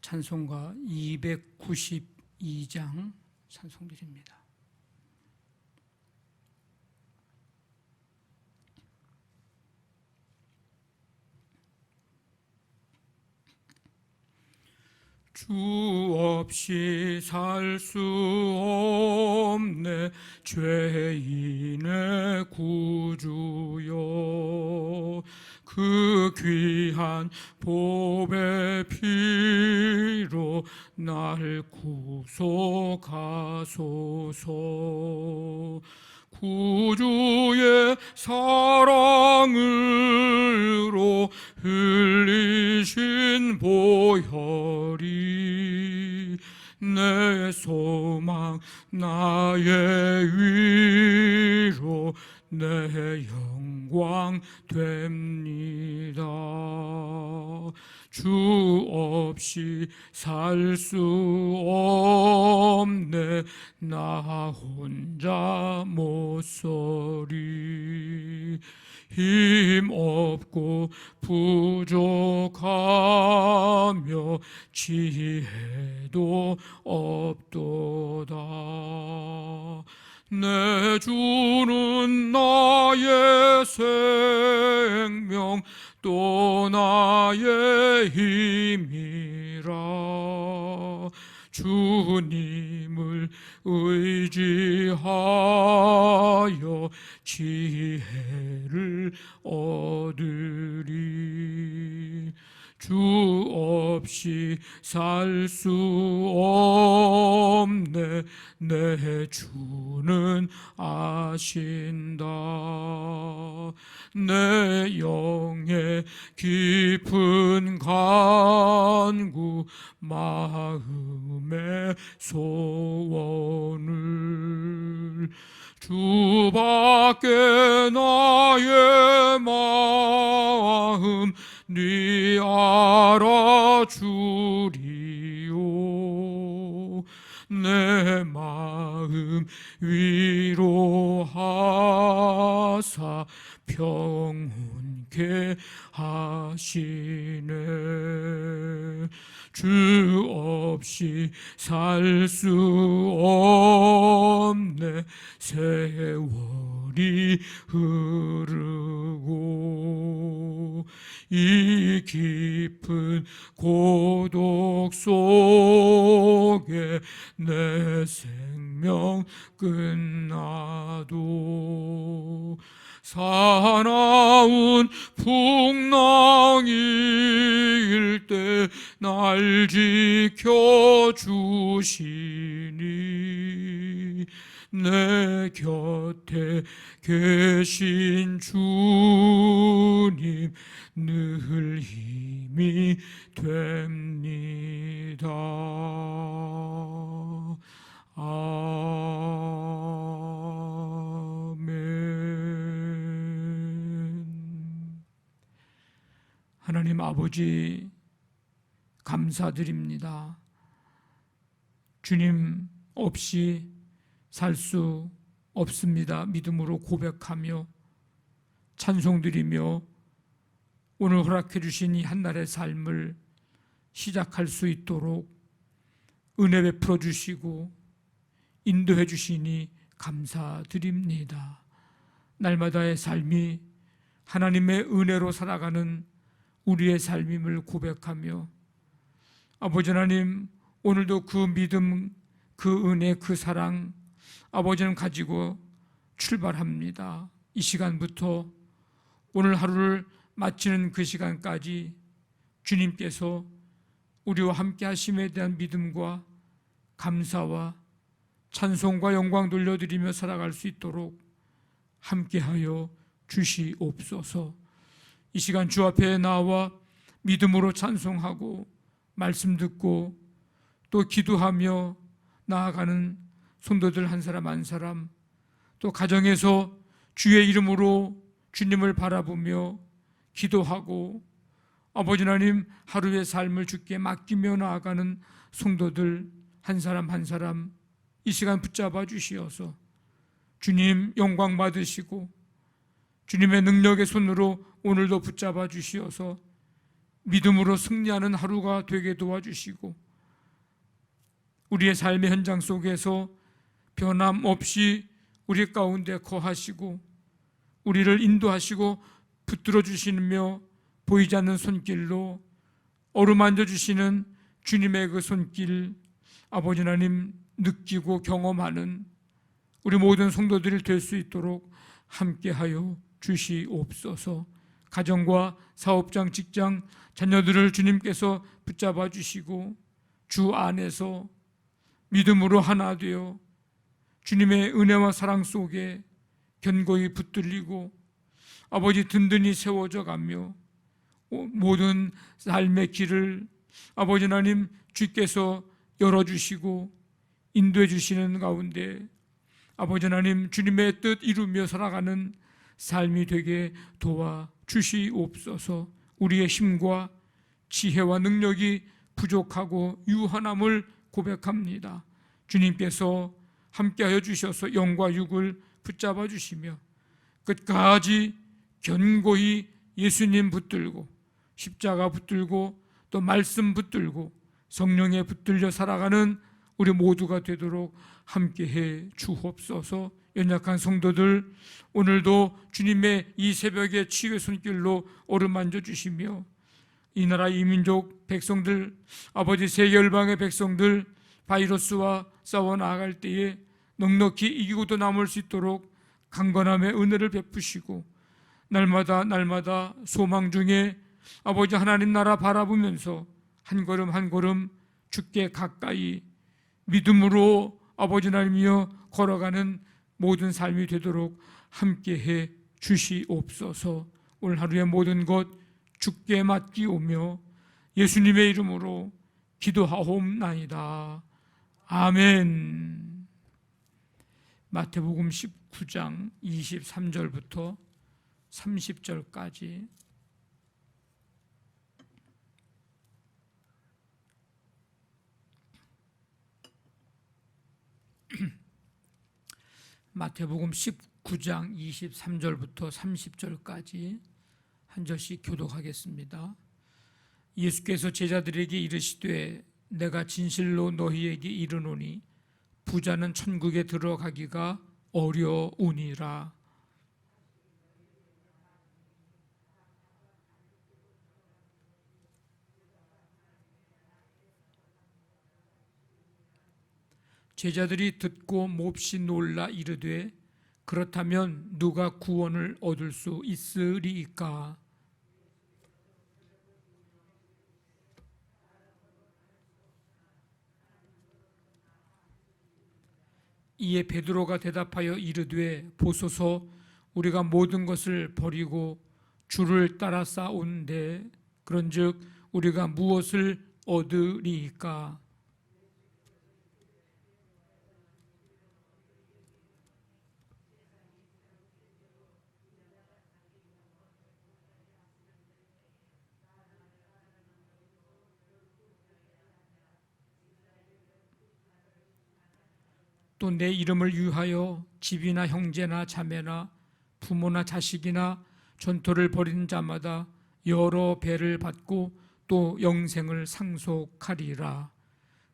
찬송가 292장 찬송드립니다. 주 없이 살 수 없네 죄인의 구주여, 그 귀한 보배 피로 날 구속하소서. 구주의 사랑으로 흘리신 보혈이 내 소망 나의 위로 내 영광 됩니다. 주 없이 살 수 없네 나 혼자 못서리. 힘없고 부족하며 지혜도 없도다. 내 주는 나의 생명 또 나의 힘이라. 주님을 의지하여 지혜를 얻으리. 주 없이 살 수 없네 내 주는 아신다. 내 영의 깊은 간구 마음의 소원을 주밖에 나의 마음 네 알아주리요. 내 마음 위로하사 평온케 하시네. 주 없이 살 수 없네 세월이 흐르고 이 깊은 고독 속에 내 생명 끝나도 사나운 풍랑일 때 날 지켜주시니 내 곁에 계신 주님 늘 힘이 됩니다. 아멘. 하나님 아버지 감사드립니다. 주님 없이 살 수 없습니다. 믿음으로 고백하며 찬송드리며 오늘 허락해 주신 이 한날의 삶을 시작할 수 있도록 은혜 베풀어 주시고 인도해 주시니 감사드립니다. 날마다의 삶이 하나님의 은혜로 살아가는 우리의 삶임을 고백하며 아버지 하나님 오늘도 그 믿음, 그 은혜, 그 사랑 아버지는 가지고 출발합니다. 이 시간부터 오늘 하루를 마치는 그 시간까지 주님께서 우리와 함께 하심에 대한 믿음과 감사와 찬송과 영광 돌려드리며 살아갈 수 있도록 함께하여 주시옵소서. 이 시간 주 앞에 나와 믿음으로 찬송하고 말씀 듣고 또 기도하며 나아가는 성도들 한 사람 한 사람, 또 가정에서 주의 이름으로 주님을 바라보며 기도하고 아버지 하나님 하루의 삶을 주께 맡기며 나아가는 성도들 한 사람 한 사람 이 시간 붙잡아 주시어서 주님 영광 받으시고 주님의 능력의 손으로 오늘도 붙잡아 주시어서 믿음으로 승리하는 하루가 되게 도와주시고 우리의 삶의 현장 속에서 변함없이 우리 가운데 거하시고 우리를 인도하시고 붙들어 주시며 보이지 않는 손길로 어루만져 주시는 주님의 그 손길, 아버지 하나님 느끼고 경험하는 우리 모든 성도들이 될 수 있도록 함께하여 주시옵소서. 가정과 사업장, 직장, 자녀들을 주님께서 붙잡아 주시고 주 안에서 믿음으로 하나 되어 주님의 은혜와 사랑 속에 견고히 붙들리고 아버지 든든히 세워져 가며 모든 삶의 길을 아버지 하나님 주께서 열어주시고 인도해 주시는 가운데 아버지 하나님 주님의 뜻 이루며 살아가는 삶이 되게 도와주시옵소서. 우리의 힘과 지혜와 능력이 부족하고 유한함을 고백합니다. 주님께서 함께하여 주셔서 영과 육을 붙잡아 주시며 끝까지 견고히 예수님 붙들고 십자가 붙들고 또 말씀 붙들고 성령에 붙들려 살아가는 우리 모두가 되도록 함께해 주옵소서. 연약한 성도들 오늘도 주님의 이 새벽에 치유의 손길로 어루만져 주시며 이 나라 이민족 백성들 아버지 세계 열방의 백성들 바이러스와 싸워 나아갈 때에 넉넉히 이기고도 남을 수 있도록 강건함의 은혜를 베푸시고 날마다 소망 중에 아버지 하나님 나라 바라보면서 한 걸음 한 걸음 주께 가까이 믿음으로 아버지 하나님이여 걸어가는 모든 삶이 되도록 함께해 주시옵소서. 오늘 하루의 모든 것 주께 맡기오며 예수님의 이름으로 기도하옵나이다. 아멘. 마태복음 19장 23절부터 30절까지 마태복음 19장 23절부터 30절까지 한 절씩 교독하겠습니다. 예수께서 제자들에게 이르시되 내가 진실로 너희에게 이르노니 부자는 천국에 들어가기가 어려우니라. 제자들이 듣고 몹시 놀라 이르되 그렇다면 누가 구원을 얻을 수 있으리이까? 이에 베드로가 대답하여 이르되 보소서 우리가 모든 것을 버리고 주를 따라 싸운데 그런즉 우리가 무엇을 얻으리이까? 또 내 이름을 위하여 집이나 형제나 자매나 부모나 자식이나 전토를 벌이는 자마다 여러 배를 받고 또 영생을 상속하리라.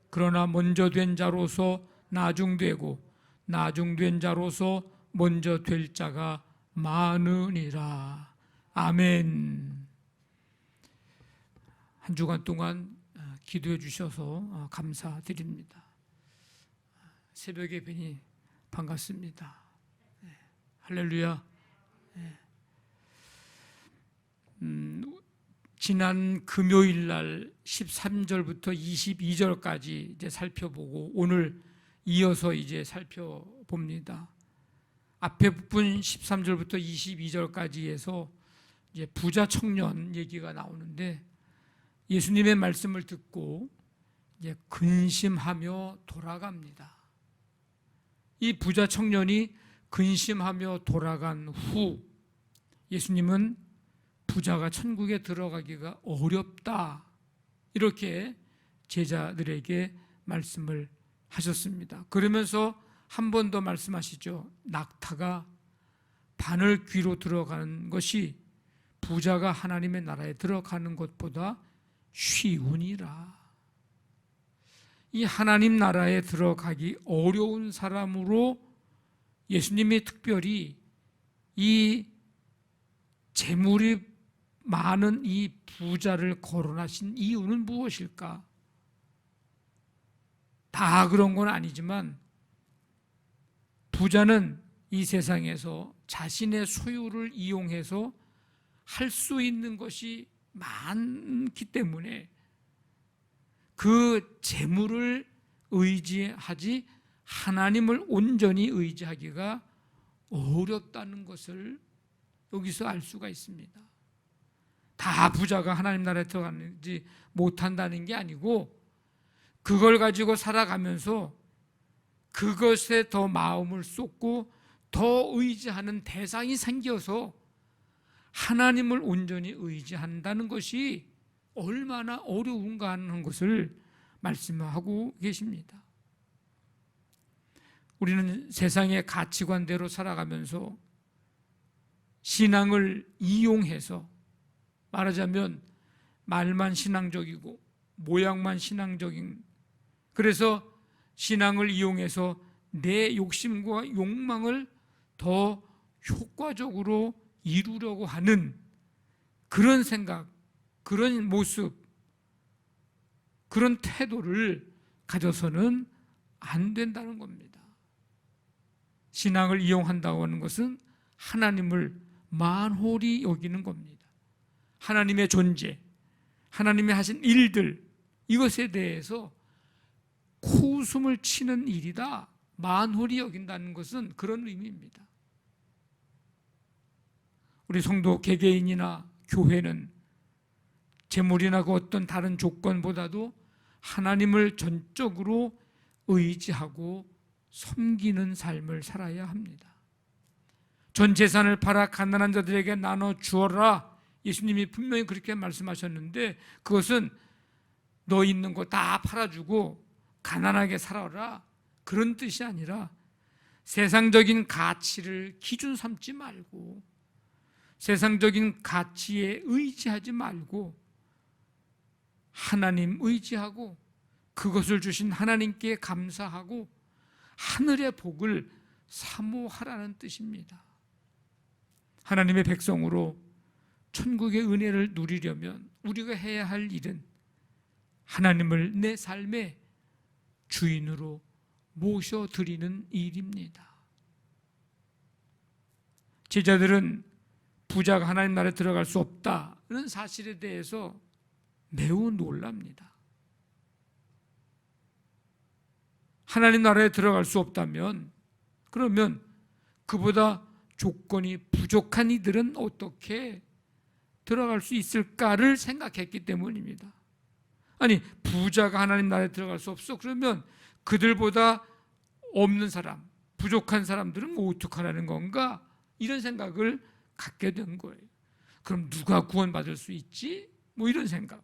그러나 먼저 된 자로서 나중되고 나중된 자로서 먼저 될 자가 많으니라. 아멘. 한 주간 동안 기도해 주셔서 감사드립니다. 새벽에 뵈니 반갑습니다. 할렐루야. 지난 금요일 날 13절부터 22절까지 이제 살펴보고 오늘 이어서 이제 살펴봅니다. 앞에 부분 13절부터 22절까지 해서 이제 부자 청년 얘기가 나오는데 예수님의 말씀을 듣고 이제 근심하며 돌아갑니다. 이 부자 청년이 근심하며 돌아간 후 예수님은 부자가 천국에 들어가기가 어렵다 이렇게 제자들에게 말씀을 하셨습니다. 그러면서 한 번 더 말씀하시죠. 낙타가 바늘 귀로 들어가는 것이 부자가 하나님의 나라에 들어가는 것보다 쉬우니라. 이 하나님 나라에 들어가기 어려운 사람으로 예수님이 특별히 이 재물이 많은 이 부자를 거론하신 이유는 무엇일까? 다 그런 건 아니지만 부자는 이 세상에서 자신의 소유를 이용해서 할 수 있는 것이 많기 때문에 그 재물을 의지하지 하나님을 온전히 의지하기가 어렵다는 것을 여기서 알 수가 있습니다. 다 부자가 하나님 나라에 들어가는지 못한다는 게 아니고 그걸 가지고 살아가면서 그것에 더 마음을 쏟고 더 의지하는 대상이 생겨서 하나님을 온전히 의지한다는 것이 얼마나 어려운가 하는 것을 말씀하고 계십니다. 우리는 세상의 가치관대로 살아가면서 신앙을 이용해서 말하자면 말만 신앙적이고 모양만 신앙적인, 그래서 신앙을 이용해서 내 욕심과 욕망을 더 효과적으로 이루려고 하는 그런 생각, 그런 모습, 그런 태도를 가져서는 안 된다는 겁니다. 신앙을 이용한다고 하는 것은 하나님을 만홀히 여기는 겁니다. 하나님의 존재, 하나님이 하신 일들, 이것에 대해서 코웃음을 치는 일이다, 만홀히 여긴다는 것은 그런 의미입니다. 우리 성도 개개인이나 교회는 재물이나 그 어떤 다른 조건보다도 하나님을 전적으로 의지하고 섬기는 삶을 살아야 합니다. 전 재산을 팔아 가난한 자들에게 나눠 주어라, 예수님이 분명히 그렇게 말씀하셨는데 그것은 너 있는 거 다 팔아주고 가난하게 살아라, 그런 뜻이 아니라 세상적인 가치를 기준 삼지 말고 세상적인 가치에 의지하지 말고 하나님 의지하고 그것을 주신 하나님께 감사하고 하늘의 복을 사모하라는 뜻입니다. 하나님의 백성으로 천국의 은혜를 누리려면 우리가 해야 할 일은 하나님을 내 삶의 주인으로 모셔드리는 일입니다. 제자들은 부자가 하나님 나라에 들어갈 수 없다는 사실에 대해서 매우 놀랍니다. 하나님 나라에 들어갈 수 없다면 그러면 그보다 조건이 부족한 이들은 어떻게 들어갈 수 있을까를 생각했기 때문입니다. 아니, 부자가 하나님 나라에 들어갈 수 없어? 그러면 그들보다 없는 사람, 부족한 사람들은 뭐 어떡하라는 건가? 이런 생각을 갖게 된 거예요. 그럼 누가 구원받을 수 있지? 뭐 이런 생각.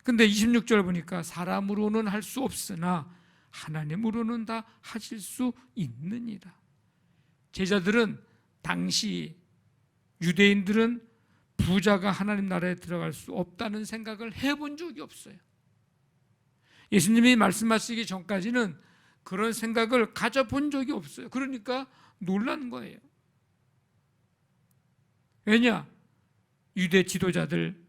근데 26절 보니까 사람으로는 할 수 없으나 하나님으로는 다 하실 수 있느니라. 제자들은 당시 유대인들은 부자가 하나님 나라에 들어갈 수 없다는 생각을 해본 적이 없어요. 예수님이 말씀하시기 전까지는 그런 생각을 가져본 적이 없어요. 그러니까 놀란 거예요. 왜냐? 유대 지도자들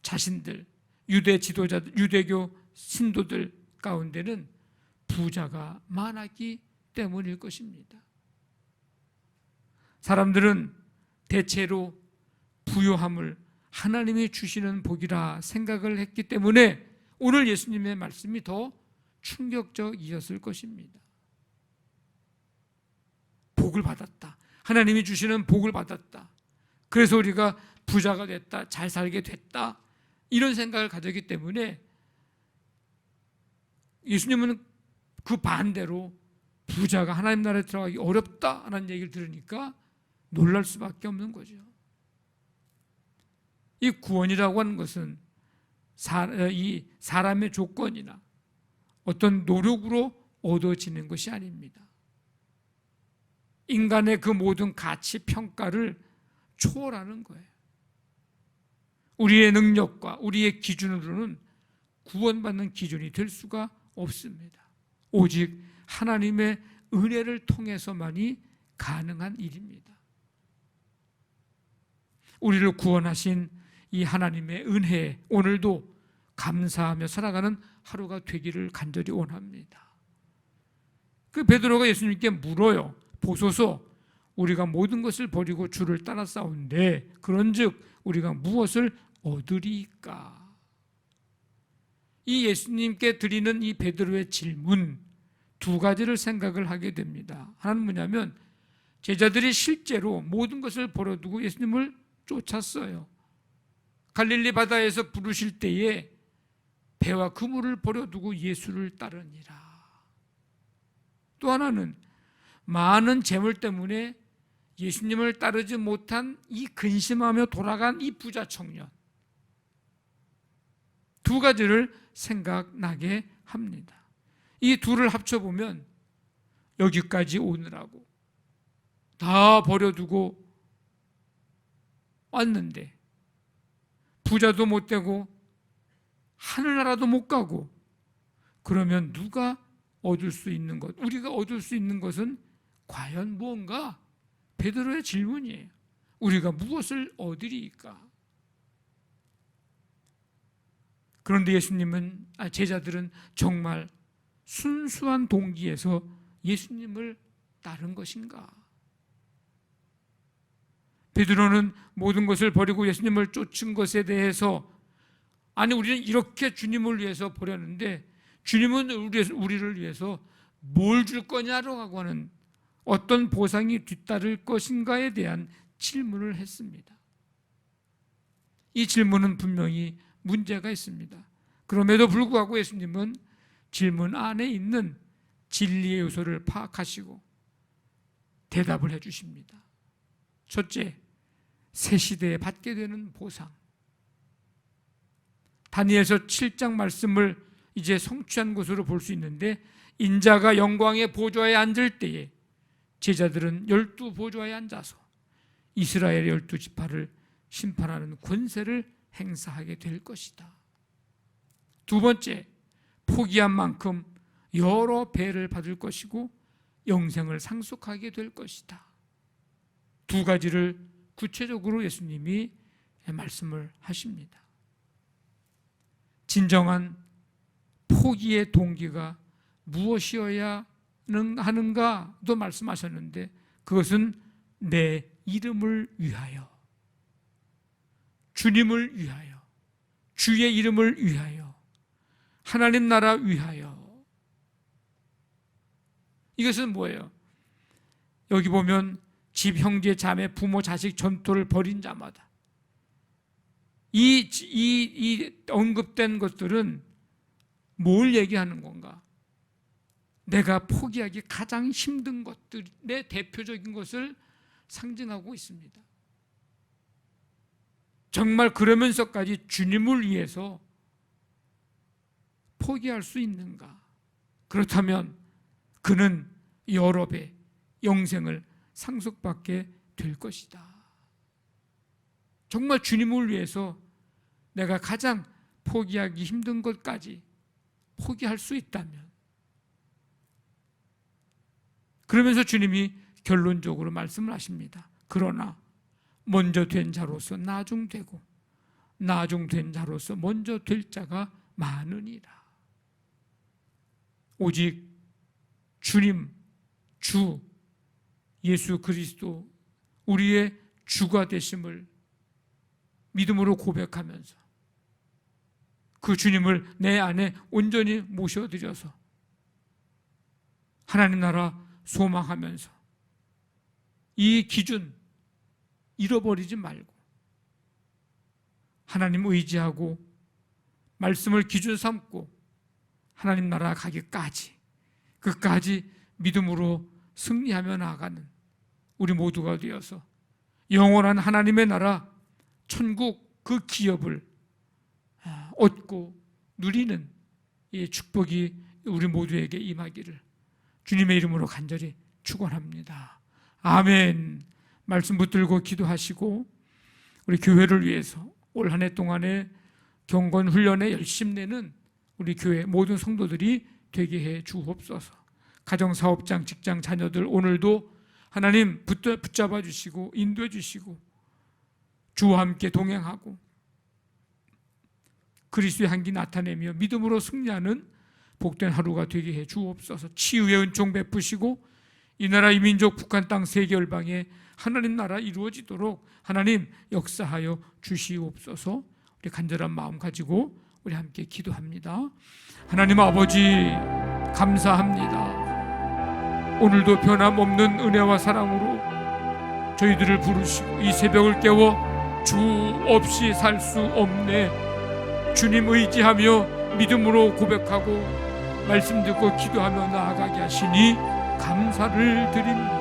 자신들, 유대 지도자들, 유대교 신도들 가운데는 부자가 많았기 때문일 것입니다. 사람들은 대체로 부유함을 하나님이 주시는 복이라 생각을 했기 때문에 오늘 예수님의 말씀이 더 충격적이었을 것입니다. 복을 받았다, 하나님이 주시는 복을 받았다, 그래서 우리가 부자가 됐다, 잘 살게 됐다, 이런 생각을 가졌기 때문에 예수님은 그 반대로 부자가 하나님 나라에 들어가기 어렵다라는 얘기를 들으니까 놀랄 수밖에 없는 거죠. 이 구원이라고 하는 것은 이 사람의 조건이나 어떤 노력으로 얻어지는 것이 아닙니다. 인간의 그 모든 가치 평가를 초월하는 거예요. 우리의 능력과 우리의 기준으로는 구원받는 기준이 될 수가 없습니다. 오직 하나님의 은혜를 통해서만이 가능한 일입니다. 우리를 구원하신 이 하나님의 은혜에 오늘도 감사하며 살아가는 하루가 되기를 간절히 원합니다. 그 베드로가 예수님께 물어요. 보소서, 우리가 모든 것을 버리고 주를 따라 싸운데 그런즉 우리가 무엇을 얻으리까? 이 예수님께 드리는 이 베드로의 질문 두 가지를 생각을 하게 됩니다. 하나는 뭐냐면 제자들이 실제로 모든 것을 버려두고 예수님을 쫓았어요. 갈릴리 바다에서 부르실 때에 배와 그물을 버려두고 예수를 따르니라. 또 하나는 많은 재물 때문에 예수님을 따르지 못한 이 근심하며 돌아간 이 부자 청년, 두 가지를 생각나게 합니다. 이 둘을 합쳐보면 여기까지 오느라고 다 버려두고 왔는데 부자도 못 되고 하늘나라도 못 가고, 그러면 누가 얻을 수 있는 것, 우리가 얻을 수 있는 것은 과연 무언가? 베드로의 질문이에요. 우리가 무엇을 얻으리까? 그런데 제자들은 정말 순수한 동기에서 예수님을 따른 것인가? 베드로는 모든 것을 버리고 예수님을 쫓은 것에 대해서, 아니 우리는 이렇게 주님을 위해서 버렸는데 주님은 우리를 위해서 뭘 줄 거냐라고 하는 어떤 보상이 뒤따를 것인가에 대한 질문을 했습니다. 이 질문은 분명히 문제가 있습니다. 그럼에도 불구하고 예수님은 질문 안에 있는 진리의 요소를 파악하시고 대답을 해 주십니다. 첫째, 새 시대에 받게 되는 보상. 다니엘서 7장 말씀을 이제 성취한 것으로 볼 수 있는데, 인자가 영광의 보좌에 앉을 때에 제자들은 12보좌에 앉아서 이스라엘의 12지파를 심판하는 권세를 행사하게 될 것이다. 두 번째, 포기한 만큼 여러 배를 받을 것이고 영생을 상속하게 될 것이다. 두 가지를 구체적으로 예수님이 말씀을 하십니다. 진정한 포기의 동기가 무엇이어야 하는가도 말씀하셨는데, 그것은 내 이름을 위하여, 주님을 위하여, 주의 이름을 위하여, 하나님 나라 위하여. 이것은 뭐예요? 여기 보면 집, 형제, 자매, 부모, 자식, 전토를 벌인 자마다, 이 언급된 것들은 뭘 얘기하는 건가? 내가 포기하기 가장 힘든 것들의 대표적인 것을 상징하고 있습니다. 정말 그러면서까지 주님을 위해서 포기할 수 있는가? 그렇다면 그는 여러 배 영생을 상속받게 될 것이다. 정말 주님을 위해서 내가 가장 포기하기 힘든 것까지 포기할 수 있다면, 그러면서 주님이 결론적으로 말씀을 하십니다. 그러나 먼저 된 자로서 나중되고 나중된 자로서 먼저 될 자가 많으니라. 오직 주님, 주 예수 그리스도 우리의 주가 되심을 믿음으로 고백하면서 그 주님을 내 안에 온전히 모셔드려서 하나님 나라 소망하면서 이 기준 잃어버리지 말고 하나님 의지하고 말씀을 기준 삼고 하나님 나라 가기까지, 끝까지 믿음으로 승리하며 나아가는 우리 모두가 되어서 영원한 하나님의 나라 천국 그 기업을 얻고 누리는 이 축복이 우리 모두에게 임하기를 주님의 이름으로 간절히 축원합니다. 아멘. 말씀 붙들고 기도하시고 우리 교회를 위해서 올 한 해 동안에 경건 훈련에 열심 내는 우리 교회 모든 성도들이 되게 해 주옵소서. 가정사업장, 직장, 자녀들 오늘도 하나님 붙잡아 주시고 인도해 주시고 주와 함께 동행하고 그리스도의 향기 나타내며 믿음으로 승리하는 복된 하루가 되게 해 주옵소서. 치유의 은총 베푸시고 이 나라 이 민족 북한 땅 세계 열방에 하나님 나라 이루어지도록 하나님 역사하여 주시옵소서. 우리 간절한 마음 가지고 우리 함께 기도합니다. 하나님 아버지 감사합니다. 오늘도 변함없는 은혜와 사랑으로 저희들을 부르시고 이 새벽을 깨워 주 없이 살 수 없네, 주님 의지하며 믿음으로 고백하고 말씀 듣고 기도하며 나아가게 하시니 감사를 드립니다.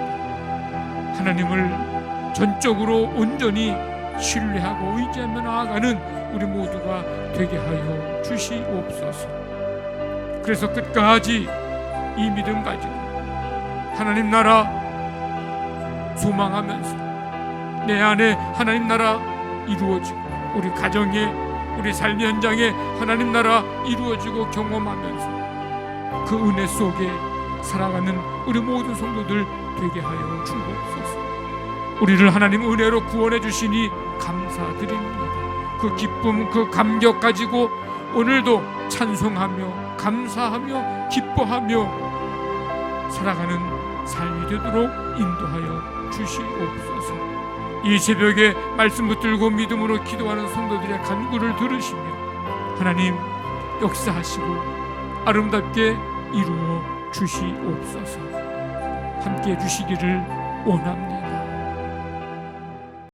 하나님을 전적으로 온전히 신뢰하고 의지하며 나아가는 우리 모두가 되게 하여 주시옵소서. 그래서 끝까지 이 믿음 가지고 하나님 나라 소망하면서 내 안에 하나님 나라 이루어지고 우리 가정에 우리 삶 현장에 하나님 나라 이루어지고 경험하면서 그 은혜 속에 살아가는 우리 모든 성도들 되게 하여 주옵소서. 우리를 하나님 은혜로 구원해 주시니 감사드립니다. 그 기쁨 그 감격 가지고 오늘도 찬송하며 감사하며 기뻐하며 살아가는 삶이 되도록 인도하여 주시옵소서. 이 새벽에 말씀 붙들고 믿음으로 기도하는 성도들의 간구를 들으시며 하나님 역사하시고 아름답게 이루어 주시옵소서. 함께 해주시기를 원합니다.